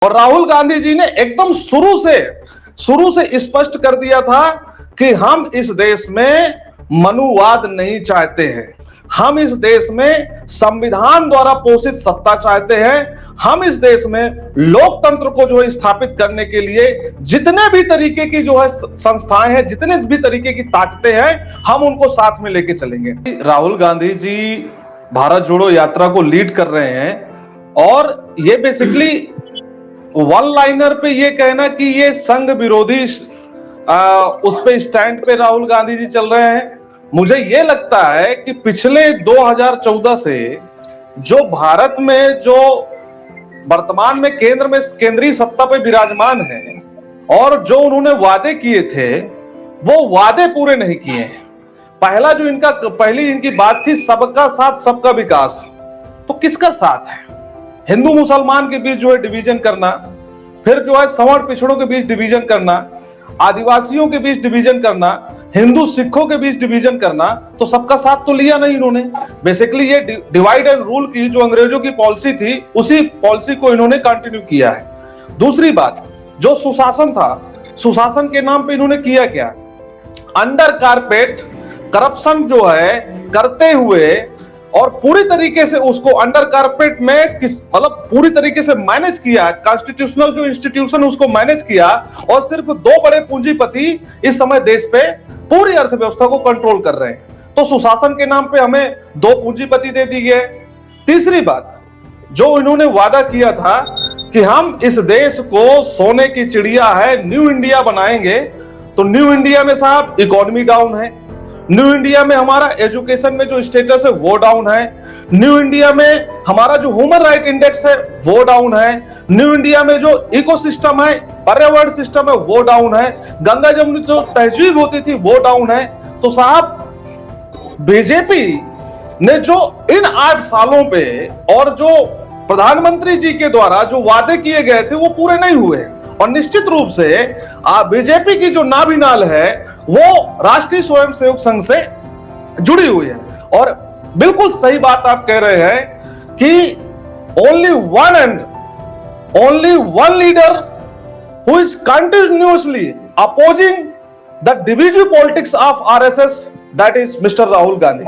और राहुल गांधी जी ने एकदम शुरू से स्पष्ट कर दिया था कि हम इस देश में मनुवाद नहीं चाहते हैं, हम इस देश में संविधान द्वारा पोषित सत्ता चाहते हैं, हम इस देश में लोकतंत्र को जो है स्थापित करने के लिए जितने भी तरीके की जो है संस्थाएं हैं, जितने भी तरीके की ताकतें हैं, हम उनको साथ में लेके चलेंगे। राहुल गांधी जी भारत जोड़ो यात्रा को लीड कर रहे हैं और ये बेसिकली वन लाइनर पे ये कहना कि ये संघ विरोधी उस पे स्टैंड पे राहुल गांधी जी चल रहे हैं। मुझे ये लगता है कि पिछले 2014 से जो भारत में जो वर्तमान में केंद्र में केंद्रीय सत्ता पे विराजमान है और जो उन्होंने वादे किए थे वो वादे पूरे नहीं किए हैं। पहली इनकी बात थी सबका साथ सबका विकास। तो किसका साथ है? हिंदू मुसलमान के बीच जो है डिवीजन करना, फिर जो है सवर्ण पिछड़ों के बीच डिवीजन करना, आदिवासियों के बीच डिवीजन करना, हिंदू सिखों के बीच डिवीजन करना। तो सबका साथ तो लिया नहीं इन्होंने। बेसिकली ये डिवाइड एंड रूल की जो अंग्रेजों की पॉलिसी थी उसी पॉलिसी को इन्होंने कंटिन्यू किया है। दूसरी बात, जो सुशासन था, सुशासन के नाम पे इन्होंने किया क्या? अंडर कारपेट करप्शन जो है करते हुए और पूरी तरीके से उसको अंडर कारपेट में पूरी तरीके से मैनेज किया, कॉन्स्टिट्यूशनल जो इंस्टीट्यूशन उसको मैनेज किया और सिर्फ दो बड़े पूंजीपति इस समय देश पे पूरी अर्थव्यवस्था को कंट्रोल कर रहे हैं। तो सुशासन के नाम पे हमें दो पूंजीपति दे दी गए। तीसरी बात, जो इन्होंने वादा किया था कि हम इस देश को सोने की चिड़िया है, न्यू इंडिया बनाएंगे, तो न्यू इंडिया में साहब इकोनॉमी डाउन है, न्यू इंडिया में हमारा एजुकेशन में जो स्टेटस है वो डाउन है, न्यू इंडिया में हमारा जो ह्यूमन राइट इंडेक्स है वो डाउन है, न्यू इंडिया में जो इकोसिस्टम है, पर्यावरण सिस्टम है वो डाउन है, गंगा जमुनी जो तहजीब होती थी वो डाउन है। तो साहब बीजेपी ने जो इन 8 सालों पे और जो प्रधानमंत्री जी के द्वारा जो वादे किए गए थे वो पूरे नहीं हुए और निश्चित रूप से बीजेपी की जो नाभिनाल है वो राष्ट्रीय स्वयंसेवक संघ से जुड़ी हुई है। और बिल्कुल सही बात आप कह रहे हैं कि only one leader who is continuously opposing the divisive politics of RSS, that is mister Rahul Gandhi.